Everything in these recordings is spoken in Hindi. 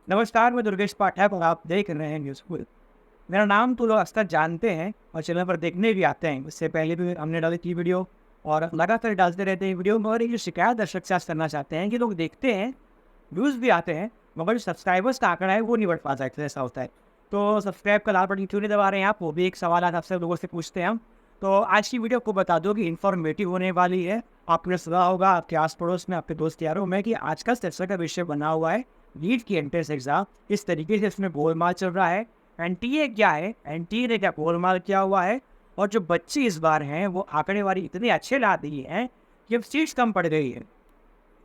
नमस्कार, मैं दुर्गेश पाठक और आप देख रहे हैं न्यूज़फुल। मेरा नाम तो लोग अक्सर जानते हैं और चैनल पर देखने भी आते हैं। इससे पहले भी हमने डाली थी वीडियो और लगातार डालते रहते हैं वीडियो। मगर ये जो शिकायत दर्शक से आज करना चाहते हैं कि लोग देखते हैं, व्यूज़ भी आते हैं, मगर जो सब्सक्राइबर्स का आंकड़ा है वो नहीं बढ़ पाता है, ऐसा होता है। तो सब्सक्राइब का लाल बटन क्यों नहीं दबा रहे हैं आप? वो भी एक सवाल आज आपसे लोगों से पूछते हैं हम। तो आज की वीडियो आपको बता दो कि इन्फॉर्मेटिव होने वाली है। आपने सुना होगा आपके आस पड़ोस में, आपके दोस्त यारों में कि आज का चर्चा का विषय बना हुआ है नीट की एंट्रेंस एग्जाम। इस तरीके से इसमें गोलमाल चल रहा है। एनटीए क्या है, एनटीए ने क्या गोलमाल किया हुआ है, और जो बच्चे इस बार हैं वो आंकड़ेवारी इतने अच्छे ला दिए हैं कि अब सीट्स कम पड़ गई है।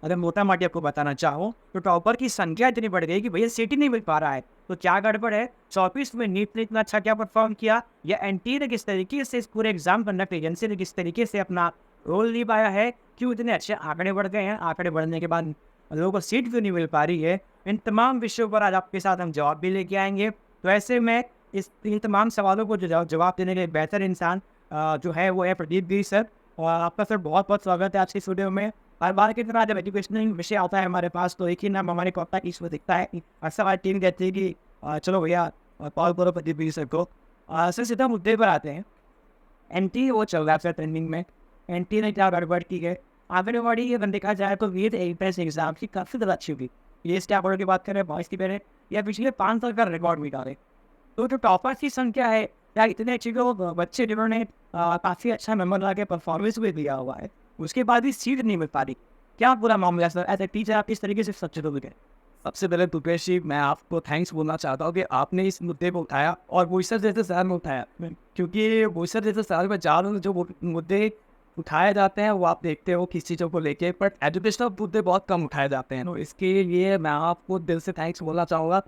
अगर मोटा माटी आपको बताना चाहूँ तो टॉपर की संख्या इतनी बढ़ गई कि भैया सीट ही नहीं मिल पा रहा है। तो क्या गड़बड़ है? 24 में नीट ने इतना अच्छा क्या परफॉर्म किया, या एनटीए ने किस तरीके से, इस पूरे एग्जाम कंडक्ट एजेंसी ने किस तरीके से अपना रोल निभाया है, क्यों इतने अच्छे आंकड़े बढ़ गए हैं, आंकड़े बढ़ने के बाद लोगों को सीट क्यों नहीं मिल पा रही है। इन तमाम विषयों पर आज आपके साथ हम जवाब भी लेके आएंगे। तो ऐसे में इन तमाम सवालों को जो जवाब देने के लिए बेहतर इंसान जो है वो है प्रदीप गिरी सर। और आपका सर बहुत बहुत स्वागत है आज की इस वीडियो में। हर बार की तरह जब एजुकेशनल विषय आता है हमारे पास तो एक ही नाम हमारे कॉन्टैक्ट इसमें दिखता है। अक्सर हमारी टीम कहती है कि चलो भैया कॉल करो प्रदीप गिरी सर को। सर सीधा मुद्दे पर आते हैं। एनटी वो चल रहा है ट्रेंडिंग में। एनटी ने क्या गड़बड़ की है? आंगनबाड़ी अगर देखा जाए तो नीट एंट्रेंस एग्जाम की काफ़ी ज़्यादा अच्छी हुई। ये स्टाफ बोर्ड की बात करें, बॉयज़ की करें, या पिछले 5 साल का रिकॉर्ड मिटा रहे। तो जो टॉपर्स की संख्या है, या इतने अच्छे जो बच्चे जिन्होंने काफ़ी अच्छा नंबर ला के परफॉर्मेंस भी दिया हुआ है, उसके बाद भी सीट नहीं मिल पा रही। क्या पूरा मामला है सर? एज ए टीचर आप किस तरीके से सच्चे हो गए? सबसे पहले दुपेश जी, मैं आपको थैंक्स बोलना चाहता हूँ कि आपने इस मुद्दे को उठाया और बोईसर जैसे शहर में उठाया। क्योंकि बोईसर जैसे शहर में ज़्यादा जो मुद्दे उठाए जाते हैं वो आप देखते हो किस चीज़ों को लेके, बट एजुकेशनल मुद्दे बहुत कम उठाए जाते हैं। तो इसके लिए मैं आपको दिल से थैंक्स बोलना चाहूँगा।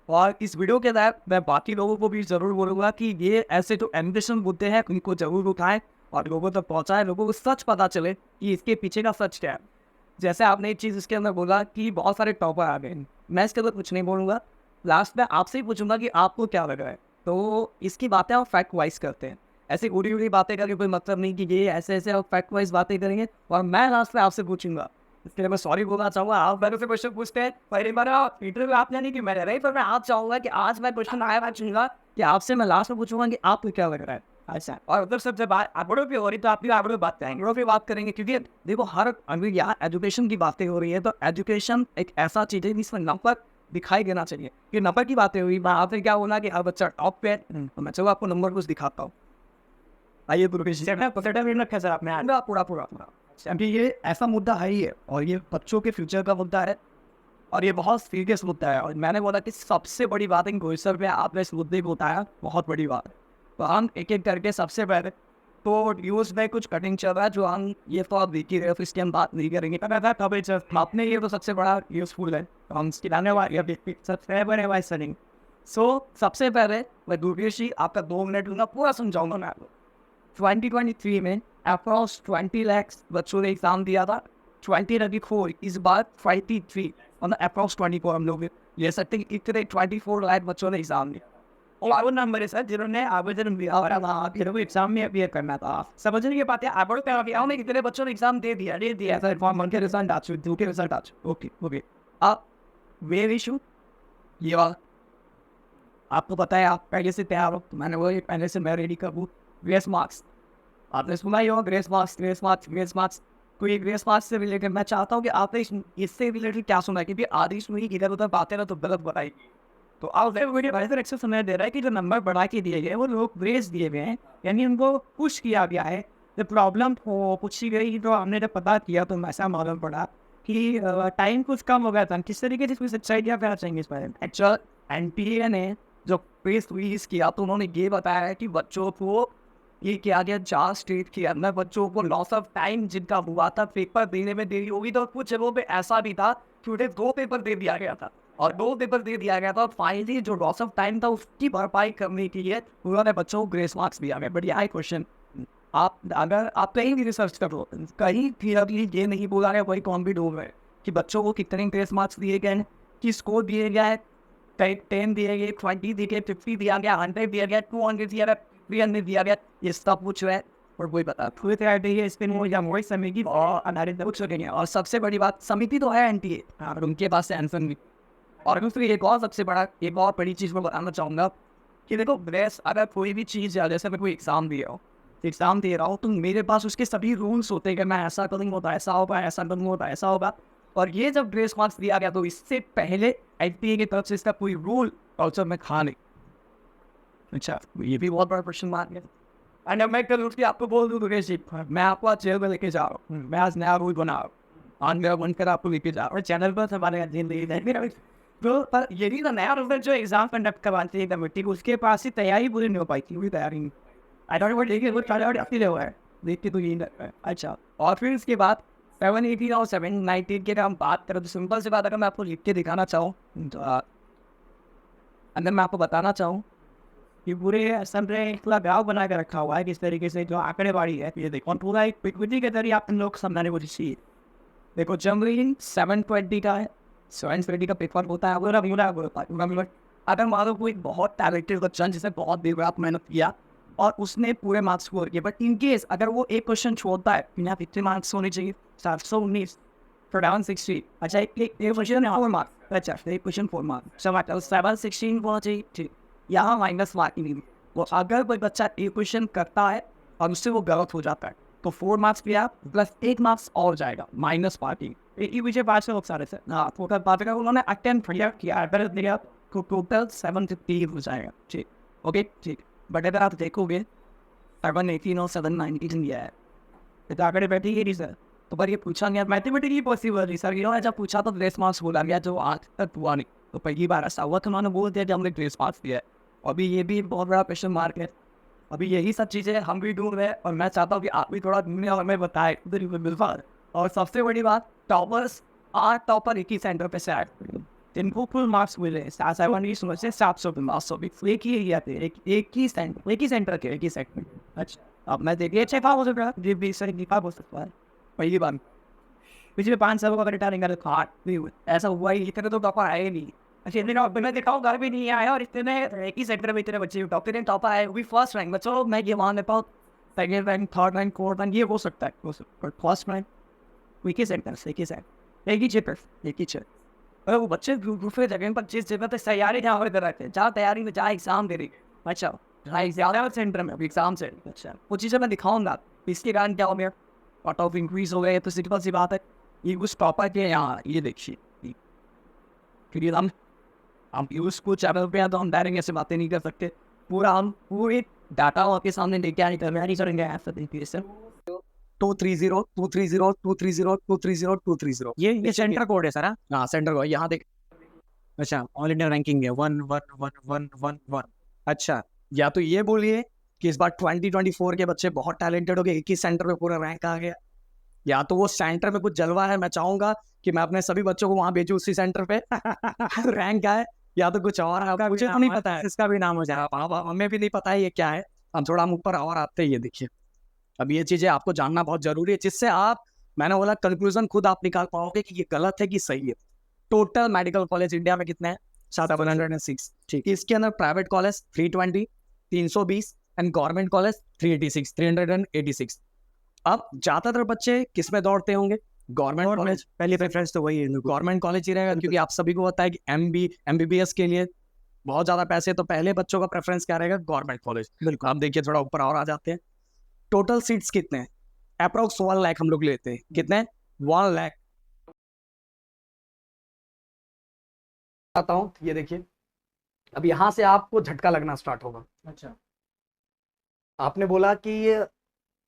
और इस वीडियो के तहत मैं बाकी लोगों को भी ज़रूर बोलूँगा कि ये ऐसे जो एजुकेशनल मुद्दे हैं उनको ज़रूर उठाएँ और लोगों तक पहुँचाएँ, लोगों को सच पता चले कि इसके पीछे का सच क्या है। जैसे आपने एक चीज़ इसके अंदर बोला कि बहुत सारे टॉपर आ गए, मैं इसके अंदर कुछ नहीं बोलूँगा। लास्ट में आपसे ही पूछूंगा कि आपको क्या लग रहा है। तो इसकी बातें हम फैक्ट वाइज करते हैं, ऐसे उड़ी उड़ी बातें करके कोई मतलब नहीं कि ये ऐसे ऐसे आप फैक्ट वाइज बातें करेंगे। और मैं लास्ट में आपसे पूछूंगा, इसके लिए मैं सॉरी बोलना चाहूँगा। आप मेरे से क्वेश्चन पूछते हैं, पहली बार इंटरव्यू आपने नहीं कि मैंने रही, पर मैं आप चाहूँगा कि आज मैं क्वेश्चन आया पूछूंगा कि आपसे मैं लास्ट में पूछूंगा कि आपको क्या लग रहा है। अच्छा, और उधर सबसे बात आंकड़ों पे हो रही तो आप भी आंकड़ों पे बात करेंगे, आंकड़ों पे बात करेंगे। क्योंकि देखो, हर अभी यहाँ एजुकेशन की बातें हो रही है, तो एजुकेशन एक ऐसा चीज़ है जिसमें नंबर दिखाई देना चाहिए। कि नंबर की बातें हुई, मैं आपने क्या बोला कि हर बच्चा टॉप पे है, तो मैं चलो आपको नंबर कुछ दिखाता हूँ। आइए सर आपने पूरा पूरा अभी ये ऐसा मुद्दा है ही है और ये बच्चों के फ्यूचर का मुद्दा है और ये बहुत सीरियस मुद्दा है। और मैंने बोला कि सबसे बड़ी बात है गोईसर पे आपने इस मुद्दे को उठाया, बहुत बड़ी बात है। तो हम एक एक करके सबसे पहले तो न्यूज़ में कुछ कटिंग चल रहा है जो हम ये तो आप देखिए रहे, तो इसकी हम बात नहीं करेंगे। आपने ये तो सबसे बड़ा यूज़फुल है, तो हम इसकी लाने वाले सब्सक्राइबर है वाइस सरिंग। सो सबसे पहले मैं दुर्गेश जी आपका 2 मिनट लूँगा, पूरा समझाऊंगा मैं आपको। 2023 में अप्रॉक्स 20 लाख बच्चों ने एग्ज़ाम दिया था। 2024 इस बार 23 मतलब अप्रॉक्स 24 हम लोग ले सकते हैं, इतने 24 लाख बच्चों ने एग्ज़ाम दिया। और वो नंबर है सर जिन्होंने आवेदन दिया और जिनको एग्जाम में अपीयर करना था। समझने की बात है, आवेदन पे गया में कितने बच्चों ने एग्जाम दे दिया सर, फॉर्म के रिजल्ट आ चुके, रिजल्ट आ चुके। ओके ओके, अब वेयर इशू ये वाला आपको पता है, आप पहले से तैयार हो, तो मैंने वो पहले से मैं रेडी कर दूँ। ग्रेस मार्क्स आपने सुना ही होगा, grace marks grace marks grace marks. तो ये ग्रेस मार्क्स से रिलेटेड मैं चाहता हूँ कि आपने इससे रिलेटेड क्या सुना है, क्योंकि आधी सुनी इधर उधर बातें ना तो गलत बताएगी। तो आप वीडियो भाई सर समय दे रहा है कि जो नंबर बढ़ा के दिए गए वो लोग ग्रेस दिए गए हैं, यानी उनको पुश किया गया है। जब प्रॉब्लम पूछी गई तो हमने जब पता किया तो ऐसा मालूम पड़ा कि टाइम कुछ कम हो गया था। किस तरीके से कोई सच्चाई क्या कहना चाहेंगे इस बारे में? एक्चुअल एनटीए ने जो प्रेस रिलीज किया तो उन्होंने ये बताया है कि बच्चों को ये किया गया 4 स्टेट के अंदर बच्चों को लॉस ऑफ टाइम जिनका हुआ था पेपर देने में देरी होगी, तो कुछ जगहों पे ऐसा भी था कि उन्हें 2 पेपर दे दिया गया था और 2 पेपर दे दिया गया था। फाइनली जो लॉस ऑफ टाइम था उसकी भरपाई करने के लिए उन्होंने बच्चों को ग्रेस मार्क्स दिया गया। बट यह क्वेश्चन, आप अगर आप कहीं भी रिसर्च करो, कहीं भी अभी ये नहीं बोला गया, वही कौन भी ढूंढ रहे कि बच्चों को कितने ग्रेस मार्क्स दिए गए हैं, कि स्कोर दिए गया है, 10 दिए गए, 20 दिए गए, 50 दिया गया, 100 दिया गया, 200 दिया गया, 300 दिया गया, ये सब कुछ है और वही बता पूरी तैयारी है इस पर या वही समिति और आधारित कुछ सकेंगे। और सबसे बड़ी बात, समिति तो है एनटीए और उनके पास आंसर भी। और दूसरी एक और बड़ी चीज़ मैं बताना चाहूँगा कि देखो ग्रेस, अगर कोई भी चीज़ या जैसे मैं कोई एग्ज़ाम दे रहा हूँ तो मेरे पास उसके सभी रूल्स होते हैं कि मैं ऐसा करूँगा तो ऐसा होगा, ऐसा करूँगा तो ऐसा होगा। और ये जब ग्रेस मार्क्स दिया गया तो इससे पहले एचटीए की तरफ से इसका कोई रूल कल्चर में था नहीं। अच्छा, ये भी बहुत बड़ा क्वेश्चन मार्क है। एंड मैं कल उठ के आपको बोल दूँ ग्रेस जी, मैं आपको आज जेल में लेके जा रहा हूँ, मैं आज नया रूल बना रहा हूँ, आज मेरा बनकर आपको लेके जा रहा हूँ चैनल पर हमारे तो पर यही तो नया रिजल्ट जो एग्जाम कंडक्ट करवाती है कमेटी, उसके पास ही तैयारी पूरी नहीं हो पाई थी, पूरी तैयारी नहीं। आई डोंट नो, देखिए वो तैयारी अपनी हुआ है, देखते तो यही लगता है। अच्छा, और फिर इसके बाद 718 और 719 के हम बात करें तो सिंपल सी बात, अगर मैं आपको लिख के दिखाना चाहूँ तो अगर मैं आपको बताना चाहूँ कि पूरे असम में पूरा गाँव बना के रखा हुआ है किस तरीके से, जो आंकड़ेबाड़ी है ये देखो, और पूरा एक पिकविटी के जरिए आप लोग समझाने को चाहिए। देखो जनवरी 720 का है, 720 का पेपर होता है, अगर मान लो कोई बहुत टैलेंटेड बच्चा जिसने बहुत देर रात मेहनत किया और उसने पूरे मार्क्स स्कोर किए, बट इन केस अगर वो एक क्वेश्चन छोड़ता है, यहाँ कितने मार्क्स होने चाहिए, 719 for 760। अच्छा, एक क्वेश्चन 4 मार्क्स, अच्छा एक क्वेश्चन 4 मार्क्स, 716 होना चाहिए, ठीक, यहाँ माइनस मार्किंग नहीं। वो अगर कोई बच्चा एक क्वेश्चन करता है और उससे वो गलत हो जाता है तो 4 मार्क्स भी आप प्लस 1 मार्क्स और जाएगा माइनस मार्किंग। एक ही विषय 5 लोग सारे से टोटल बात का उन्होंने अटेम्प्ट किया अगर दिया तो टोटल 750 हो जाएगा, ठीक, ओके ठीक। बट अगर आप देखोगे 718 और 719 दिया है तो आगे बैठेगी नहीं सर, तो पर ये पूछा गया मैथमेटिकली पॉसिबल नहीं सर, ये जब पूछा तो ग्रेस मार्क्स बोला गया जो आज तक हुआ नहीं। तो पहली बार ऐसा हुआ तो उन्होंने बोल दिया कि हमने ग्रेस मार्क्स दिया है। अभी ये भी बहुत बड़ा क्वेश्चन मार्क है। अभी यही सब चीज़ें हम भी ढूंढ रहे हैं और मैं चाहता हूँ कि आप भी थोड़ा ढूंढें और मैं बताए उधर मिलता। और सबसे बड़ी बात, टॉपर्स 8 टॉपर एक ही सेंटर पे से आए, जिनको फुल मार्क्स मिले 700 मार्क्स एक ही सेंटर के। अच्छा, अब मैं देखिए अच्छा हो सकता है जी, 20 से हो सकता है पहली बार पिछले 5 सालों का रिटर्निंग ऐसा हुआ ही, इतने तो टॉपर आए नहीं। अच्छा, इतने मैं देखा हूँ घर भी नहीं आया और इतने एक ही सेक्टर में इतने बच्चे टॉपर ने टॉपर आए, वो भी फर्स्ट रैंक। बच्चों मैं ये मान लेता हूँ second rank, third rank, fourth rank ये हो सकता है, बट फर्स्ट रैंक एक ही सेक्टर, एक ही क्षेत्र। और वो बच्चे दूसरे जगह पर जिस जगह पे तैयारी जहाँ पर रहते हैं, जहाँ तैयारी में जहाँ एग्जाम दे रही। अच्छा, ज़्यादा सेंटर में एग्जाम से, अच्छा वो चीज़ें मैं दिखाऊंगा इसके कारण क्या हो गया, कट ऑफ इंक्रीज हो गए। तो सिंपल सी बात है, ये कुछ टॉपर के यहाँ ये देखिए, फिर हम यूज को चैनल पे तो हम डायरेक्ट ऐसे बातें नहीं कर सकते, पूरा हम पूरे डाटा आपके सामने लेके आने करेंगे ऐसा देखिए सर 230 ये सेंटर कोड है सर। हाँ सेंटर कोड यहाँ देख, अच्छा ऑल इंडिया रैंकिंग है 1111111। अच्छा, या तो ये बोलिए कि इस बार 2024 के बच्चे बहुत टैलेंटेड हो गए, एक ही सेंटर पे पूरा रैंक आ गया, या तो वो सेंटर में कुछ जलवा है, मैं चाहूंगा कि मैं अपने सभी बच्चों को वहां भेजूं उसी सेंटर पे रैंक आए, या तो कुछ और है, मुझे तो नहीं पता है, इसका भी नाम हो जाए, हमें भी नहीं पता है ये क्या है। हम थोड़ा हम ऊपर और आते हैं, ये देखिए अब ये चीजें आपको जानना बहुत जरूरी है, जिससे आप, मैंने बोला कंक्लूजन खुद आप निकाल पाओगे कि ये गलत है कि सही है। टोटल मेडिकल कॉलेज इंडिया में कितने हैं, 706, ठीक। इसके अंदर private college 320 320 and government college 386। अब ज्यादातर बच्चे किस में दौड़ते होंगे, गवर्नमेंट कॉलेज, पहली प्रेफरेंस तो वही है, गवर्नमेंट कॉलेज ही रहेगा, क्योंकि आप सभी को पता है कि MBBS के लिए बहुत ज्यादा पैसे, तो पहले बच्चों का प्रेफरेंस क्या रहेगा, गवर्नमेंट कॉलेज। बिल्कुल, आप देखिए थोड़ा ऊपर और आ जाते हैं, टोटल सीट्स कितने हैं, अप्रोक्स 1 लाख हम लोग लेते हैं, कितने 1 लाख। आता हूँ, ये देखिए अब यहाँ से आपको झटका लगना स्टार्ट होगा। अच्छा, आपने बोला कि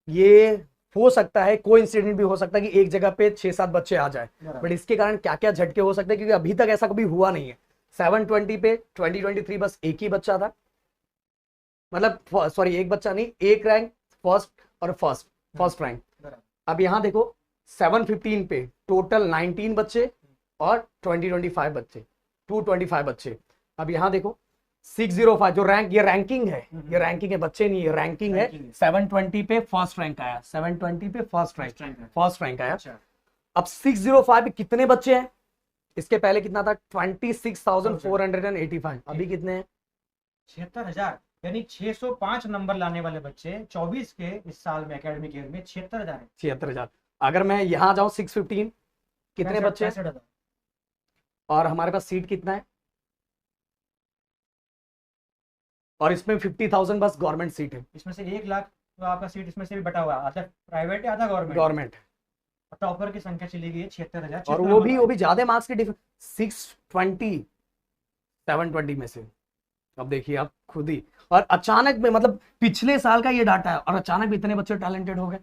ये हो सकता है, कोई इंसिडेंट भी हो सकता है कि एक जगह पे 6-7 बच्चे आ जाए, बट इसके कारण क्या क्या झटके हो सकते हैं, क्योंकि अभी तक ऐसा कभी हुआ नहीं है। 720 पे 2023 बस एक ही बच्चा था, मतलब सॉरी एक बच्चा नहीं, एक रैंक फर्स्ट और फर्स्ट रैंक। अब यहाँ देखो 715 पे टोटल 19 बच्चे और 2025 बच्चे, 225 बच्चे। अब यहाँ देखो 605 जो रैंक, ये रैंकिंग है, ये रैंकिंग है, बच्चे नहीं, ये रैंकिंग है। 720 पे फर्स्ट रैंक आया, 720 पे फर्स्ट रैंक आया। अब 605 पे कितने बच्चे हैं, इसके पहले कितना था 26,485, अभी कितने हैं 76,000, यानी 605 नंबर लाने वाले बच्चे 24 के इस साल में एकेडमिक ईयर में 76,000 है। 76,000। अगर मैं यहाँ जाऊँ 615 कितने बच्चे, और हमारे पास सीट कितना है और इसमें 50,000 बस गवर्नमेंट सीट है। इसमें से 1 लाख तो आपका सीट इसमें से भी बटा हुआ है, आधा प्राइवेट है आधा गवर्नमेंट। गवर्नमेंट टॉपर की संख्या चली गई है 76,000, और वो भी ज्यादा मार्क्स की डिफरेंस 620 720 में से। अब देखिए आप खुद ही, और अचानक में मतलब पिछले साल का ये डाटा है और अचानक में इतने बच्चे टैलेंटेड हो गए।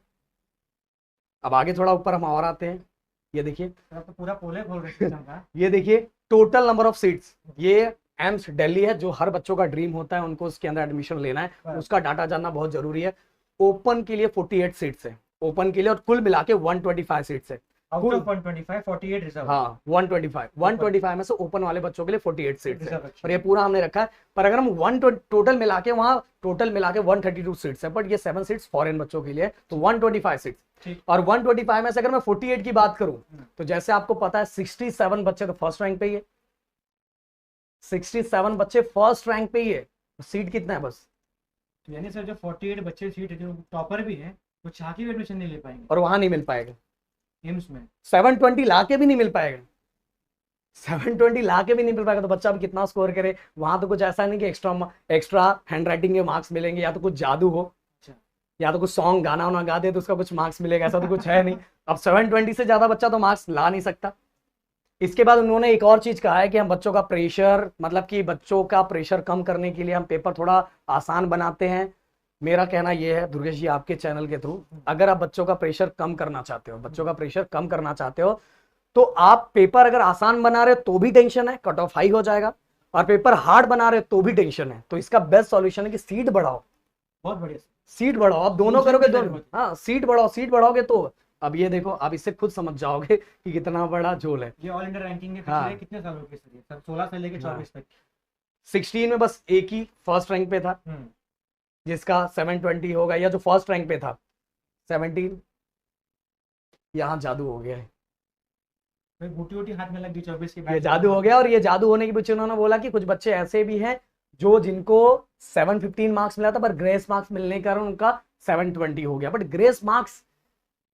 अब आगे थोड़ा ऊपर हम और आते हैं, ये देखिए तो पूरा पोले खोल रहे सिस्टम का। ये देखिए टोटल नंबर ऑफ सीट्स, ये एम्स दिल्ली है, जो हर बच्चों का ड्रीम होता है उनको उसके अंदर एडमिशन लेना है, उसका डाटा जानना बहुत जरूरी है। ओपन के लिए 48 सीट्स है, ओपन के लिए, और कुल मिला के 125 सीट्स है। Out of 125 48 reserve. हाँ 125 में से ओपन वाले बच्चों के लिए 48 सीट्स है, और ये पूरा हमने रखा है। पर अगर हम टोटल मिला के वहाँ टोटल मिला के 132 सीट्स है, बट ये 7 सीट्स फॉरेन बच्चों के लिए, तो 125 सीट्स। और 125 में से अगर मैं 48 की बात करूं, तो जैसे आपको पता है 67 बच्चे तो फर्स्ट रैंक पे ही है, 67 बच्चे फर्स्ट रैंक पे ही है, सीट कितना है बस। यानी सर जो 48 बच्चे सीट जो टॉपर भी है वो चाह के भी एडमिशन नहीं ले पाएंगे, और वहां नहीं मिल पाएगा एम्स में। 720 ला के भी नहीं मिल पाएगा, 720 ला के भी नहीं मिल पाएगा, तो बच्चा अब कितना स्कोर करे। वहां तो कुछ ऐसा नहीं कि एक्स्ट्रा हैंड राइटिंग के मार्क्स मिलेंगे, या तो कुछ जादू हो, या तो कुछ सॉन्ग गाना वाना गा दे तो उसका कुछ मार्क्स मिलेगा, ऐसा तो कुछ है नहीं। अब 720 से ज्यादा बच्चा तो मार्क्स ला नहीं सकता। इसके बाद उन्होंने एक और चीज कहा है कि हम बच्चों का प्रेशर, मतलब कि बच्चों का प्रेशर कम करने के लिए हम पेपर थोड़ा आसान बनाते हैं। मेरा कहना यह है दुर्गेश जी, आपके चैनल के थ्रू, अगर आप बच्चों का प्रेशर कम करना चाहते हो, तो आप पेपर अगर आसान बना रहे हो तो भी टेंशन है, कट ऑफ हाई हो जाएगा, और पेपर हार्ड बना रहे हो तो भी टेंशन है। तो इसका बेस्ट सॉल्यूशन है कि सीट बढ़ाओ, बहुत बढ़िया सीट बढ़ाओ। आप दोनों करोगे, दोनों, हाँ सीट बढ़ाओगे तो अब ये देखो, आप इससे खुद समझ जाओगे कि कितना बड़ा झोल है। ये ऑल इंडिया रैंकिंग है हाँ। पिछले कितने सालों की सर, 16 से लेके 24 तक। 16 में बस एक ही फर्स्ट रैंक पे था, जिसका 720 होगा, या जो फर्स्ट रैंक पे था 17, यहाँ जादू हो गया है, बूटी हाथ में लग गई 24 की, ये जादू हो गया। और ये जादू होने के पीछे उन्होंने बोला कि कुछ बच्चे ऐसे भी हैं जो जिनको 715 मार्क्स मिला था, पर ग्रेस मार्क्स मिलने के कारण उनका 720 हो गया। बट ग्रेस मार्क्स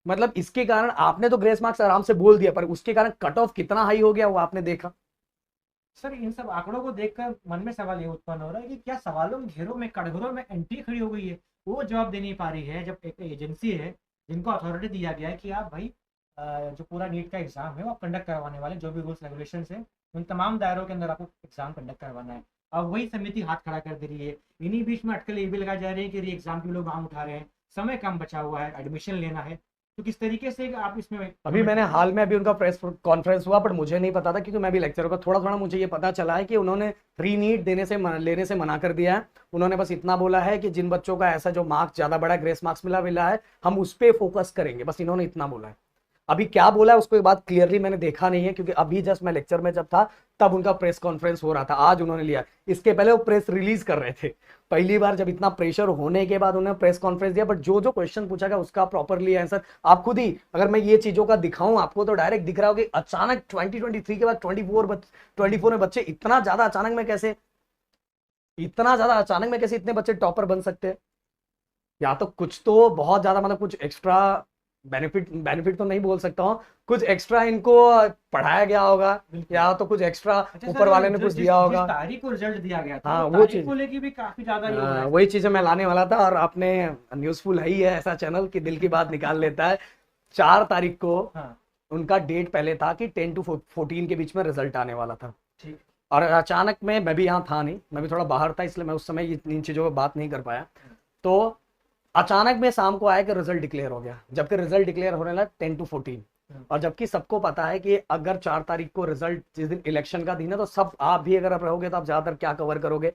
मतलब इसके कारण, आपने तो ग्रेस मार्क्स आराम से बोल दिया, पर उसके कारण कट ऑफ कितना हाई हो गया वो आपने देखा। सर इन सब आंकड़ों को देखकर मन में सवाल ये उत्पन्न हो रहा है कि क्या सवालों के घेरों में, कटघरों में एंटी खड़ी हो गई है, वो जवाब दे नहीं पा रही है। जब एक एजेंसी है जिनको अथॉरिटी दिया गया है कि आप भाई जो पूरा नीट का एग्जाम है वो आप कंडक्ट करवाने वाले, जो भी रूल्स रेगुलेशन है उन तमाम दायरों के अंदर आपको एग्जाम कंडक्ट करवाना है, अब वही समिति हाथ खड़ा कर दे रही है। इन्हीं बीच में अटकल ये भी लगाई जा रही है कि री एग्जाम के लोग नाम उठा रहे हैं, समय कम बचा हुआ है, एडमिशन लेना है, तो किस तरीके से आप इसमें। अभी मैंने हाल में अभी उनका प्रेस कॉन्फ्रेंस हुआ, पर मुझे नहीं पता था क्योंकि मैं भी लेक्चर पर, थोड़ा मुझे ये पता चला है कि उन्होंने री नीट लेने से मना कर दिया है। उन्होंने बस इतना बोला है कि जिन बच्चों का ऐसा जो मार्क्स ज्यादा बड़ा ग्रेस मार्क्स मिला है, हम उस पर फोकस करेंगे, बस इन्होंने इतना बोला है। अभी क्या बोला है उसको एक बात क्लियरली मैंने देखा नहीं है, क्योंकि अभी जस्ट मैं लेक्चर में जब था तब उनका प्रेस कॉन्फ्रेंस हो रहा था, आज उन्होंने लिया। इसके पहले वो प्रेस रिलीज कर रहे थे, पहली बार जब इतना प्रेशर होने के बाद उन्होंने प्रेस कॉन्फ्रेंस दिया। बट जो क्वेश्चन पूछा गया उसका प्रॉपरली आंसर आप खुद ही, अगर मैं ये चीजों का दिखाऊं आपको तो डायरेक्ट दिख रहा हो कि अचानक 2023 के बाद 24 में बच्चे इतना ज्यादा अचानक में कैसे इतने बच्चे टॉपर बन सकते हैं। या तो कुछ तो बहुत ज्यादा, मतलब कुछ एक्स्ट्रा बेनिफिट तो नहीं बोल सकता हूँ, कुछ एक्स्ट्रा इनको पढ़ाया गया होगा, या तो कुछ एक्स्ट्रा ऊपर वाले ने कुछ दिया होगा। तारीख को रिजल्ट दिया गया था, हाँ वो चीज को लेके भी काफी ज्यादा वही चीज मैं लाने वाला था। और आपने न्यूज़फुल है ही है ऐसा चैनल कि दिल की बात निकाल लेता है। 4 तारीख को उनका डेट पहले था कि 10 to 14 के बीच में रिजल्ट आने वाला था, और अचानक में मैं भी यहाँ था नहीं, मैं भी थोड़ा बाहर था, इसलिए मैं उस समय इन चीजों पर बात नहीं कर पाया। तो अचानक में शाम को आया कि रिजल्ट डिक्लेयर हो गया, जबकि रिजल्ट डिक्लेयर होने लगा 10 to 14, और जबकि सबको पता है कि अगर 4 तारीख को रिजल्ट, जिस दिन इलेक्शन का दिन है, तो सब आप भी अगर आप रहोगे तो आप ज्यादातर क्या कवर करोगे,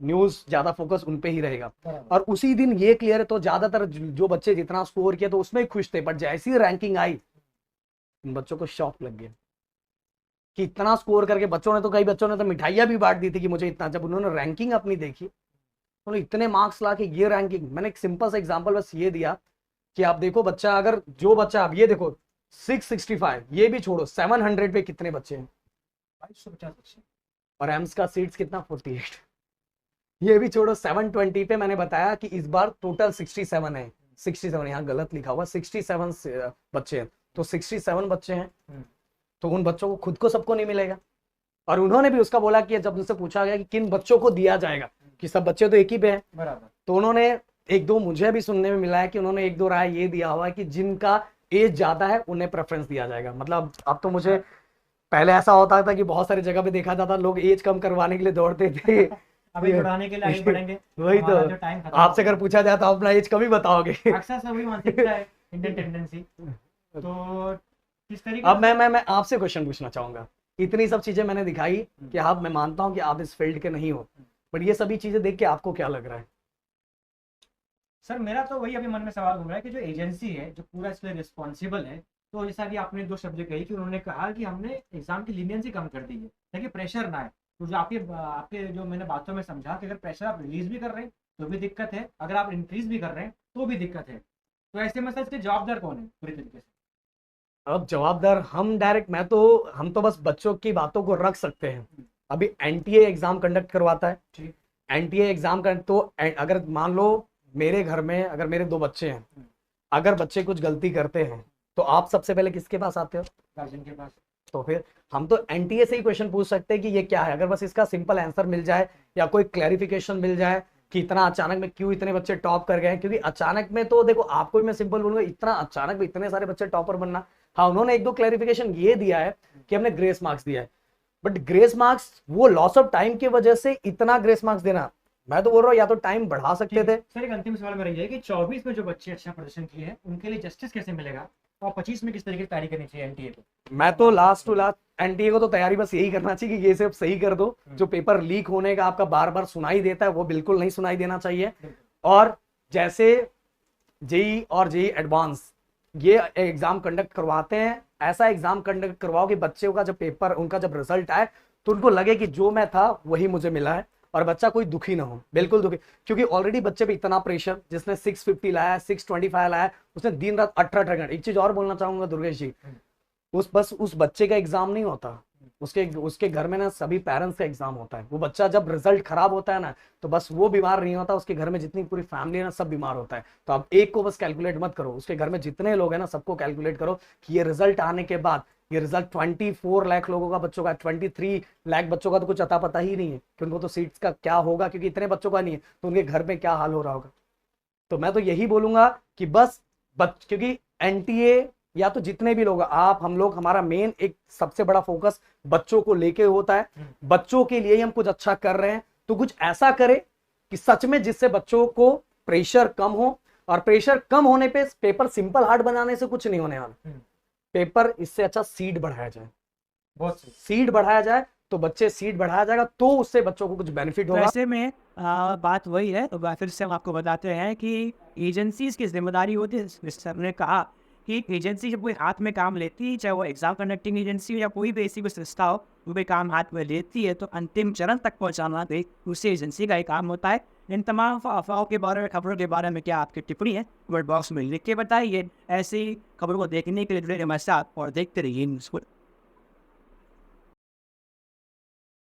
न्यूज ज्यादा फोकस उन पे ही रहेगा। और उसी दिन ये क्लियर है, तो ज्यादातर जो बच्चे जितना स्कोर किया तो उसमें ही खुश थे, बट जैसी रैंकिंग आई उन बच्चों को शॉक लग गया कि इतना स्कोर करके बच्चों ने तो, कई बच्चों ने तो मिठाइयां भी बांट दी थी कि मुझे इतना। जब उन्होंने रैंकिंग अपनी देखी, उन्होंने इतने मार्क्स ला के ये रैंकिंग, मैंने एक सिंपल सा एग्जांपल बस ये दिया कि आप देखो बच्चा, अगर जो बच्चा, अब ये देखो 665, ये भी छोड़ो 700 पे कितने बच्चे हैं, 550 बच्चे, और एम्स का सीट्स कितना 48, ये भी छोड़ो 720 पे। मैंने बताया कि इस बार टोटल 67 है, 67 यहाँ गलत लिखा हुआ, 67 बच्चे हैं, तो 67 बच्चे हैं, तो उन बच्चों को खुद को सबको नहीं मिलेगा। और उन्होंने भी उसका बोला कि जब उनसे पूछा गया कि किन बच्चों को दिया जाएगा, कि सब बच्चे तो एक ही पे हैं। बराबर। तो उन्होंने एक दो, मुझे भी सुनने में मिला है कि उन्होंने एक दो राय ये दिया हुआ है कि जिनका एज ज्यादा है उन्हें प्रेफरेंस दिया जाएगा। मतलब अब तो मुझे पहले ऐसा होता था कि बहुत सारी जगह पे देखा जाता लोग एज कम करवाने के लिए दौड़ते थे। अभी बढ़ाने के लिए आगे बढ़ेंगे। वही तो, हमारा जो टाइम खत्म आपसे हो अगर पूछा जाए तो आप अपना एज कम ही बताओगे। गया। अक्सर से वही मानसिकता है, इंडियन टेंडेंसी। तो किस तरीके अब मैं आपसे क्वेश्चन पूछना चाहूंगा। इतनी सब चीजें मैंने दिखाई कि आप, मैं मानता हूं कि आप इस फील्ड के नहीं हो, बट ये सभी चीजें देख के आपको क्या लग रहा है? सर मेरा तो वही अभी मन में सवाल घूम रहा है कि जो एजेंसी है जो पूरा इसके लिए रिस्पॉन्सिबल है, तो जैसा कि आपने दो शब्द कही कि उन्होंने कहा कि हमने एग्जाम की लीनियंसी कम कर दी है ताकि प्रेशर ना आए। तो जो आपके आपके जो मैंने बातों में समझा कि अगर प्रेशर आप रिलीज भी कर रहे हैं तो भी दिक्कत है, अगर आप इंक्रीज भी कर रहे हैं तो भी दिक्कत है। तो ऐसे में सर इसके जवाबदार कौन है पूरी तरीके से? अब जवाबदार हम डायरेक्ट, हम तो बस बच्चों की बातों को रख सकते हैं। अभी एनटीए एग्जाम कंडक्ट करवाता है। ठीक। एनटीए एग्जाम कर, तो अगर मान लो मेरे घर में अगर मेरे दो बच्चे हैं, अगर बच्चे कुछ गलती करते हैं तो आप सबसे पहले किसके पास आते हो? गार्जियन के पास। तो फिर हम तो एनटीए से ही क्वेश्चन पूछ सकते हैं कि ये क्या है। अगर बस इसका सिंपल आंसर मिल जाए या कोई क्लैरिफिकेशन मिल जाए कि इतना अचानक में क्यों इतने बच्चे टॉप कर गए। क्योंकि अचानक में तो देखो, आपको भी मैं सिंपल बोलूंगा, इतना अचानक में इतने सारे बच्चे टॉपर बनना, हाँ उन्होंने एक दो क्लैरिफिकेशन ये दिया है कि हमने ग्रेस मार्क्स दिया है, बट ग्रेस मार्क्स वो लॉस ऑफ टाइम की वजह से इतना ग्रेस मार्क्स देना, मैं तो बोल रहा हूँ या तो टाइम बढ़ा सकते थे। सर एक अंतिम सवाल मेरा ये है कि 24 में जो बच्चे अच्छा प्रदर्शन किए हैं उनके लिए जस्टिस कैसे मिलेगा, और 25 में किस तरीके की तैयारी करनी चाहिए एनटीए पे? मैं तो लास्ट टू लास्ट एनटीए को तो तैयारी बस यही करना चाहिए कि ये सब सही कर दो। जो पेपर लीक होने का आपका बार बार सुनाई देता है वो बिल्कुल नहीं सुनाई देना चाहिए। और जैसे जेई और जेई एडवांस ये एग्जाम कंडक्ट करवाते हैं, ऐसा एग्जाम कंडक्ट करवाओ कि बच्चों का जब पेपर, उनका जब रिजल्ट आए तो उनको लगे कि जो मैं था वही मुझे मिला है, और बच्चा कोई दुखी ना हो, बिल्कुल दुखी। क्योंकि ऑलरेडी बच्चे पे इतना प्रेशर, जिसने 650 लाया, 625 लाया, उसने दिन रात 18 घंटे। एक चीज और बोलना चाहूंगा दुर्गेश जी, उस बच्चे का एग्जाम नहीं होता, उसके घर में ना सभी पेरेंट्स का एग्जाम होता है। वो बच्चा जब रिजल्ट खराब होता है ना, तो बस वो बीमार नहीं होता, उसके घर में जितनी पूरी फैमिली है ना सब बीमार होता है। तो आप एक को बस कैलकुलेट मत करो, उसके घर में जितने लोग हैं ना सबको कैलकुलेट करो कि ये रिजल्ट आने के बाद, ये रिजल्ट 24 लाख लोगों का, बच्चों का 23 लाख बच्चों का तो कुछ अता पता ही नहीं है कि उनको तो सीट्स का क्या होगा, क्योंकि इतने बच्चों का नहीं है तो उनके घर में क्या हाल हो रहा होगा। तो मैं तो यही बोलूंगा कि बस क्योंकि एनटीए या तो जितने भी लोग आप, हम लोग, हमारा मेन एक सबसे बड़ा फोकस बच्चों को लेके होता है। बच्चों के लिए ही हम कुछ अच्छा कर रहे हैं, तो कुछ ऐसा करें कि सच में जिससे बच्चों को प्रेशर कम हो। और प्रेशर कम होने पे पेपर सिंपल हार्ड बनाने से कुछ नहीं होने वाला। पेपर इससे अच्छा सीट बढ़ाया जाए, बहुत सीट बढ़ाया जाए तो बच्चे, सीट बढ़ाया जाएगा तो उससे बच्चों को कुछ बेनिफिट तो होगा। ऐसे में बात वही है, तो फिर से हम आपको बताते हैं कि एजेंसीज की जिम्मेदारी होती है। सर ने कहा कि एजेंसी जब कोई हाथ में काम लेती है, चाहे वो एग्जाम कंडक्टिंग एजेंसी हो या कोई भी ऐसी कोई संस्था हो, वो भी काम हाथ में लेती है तो अंतिम चरण तक पहुंचाना भी उसी एजेंसी का ही काम होता है। इन तमाम अफवाहों के बारे में, खबरों के बारे में क्या आपकी टिप्पणी है, कमेंट बॉक्स में लिख के बताइए। ऐसी खबरों को देखने के लिए जुड़े रहिए हमारे साथ और देखते रहिए न्यूज़।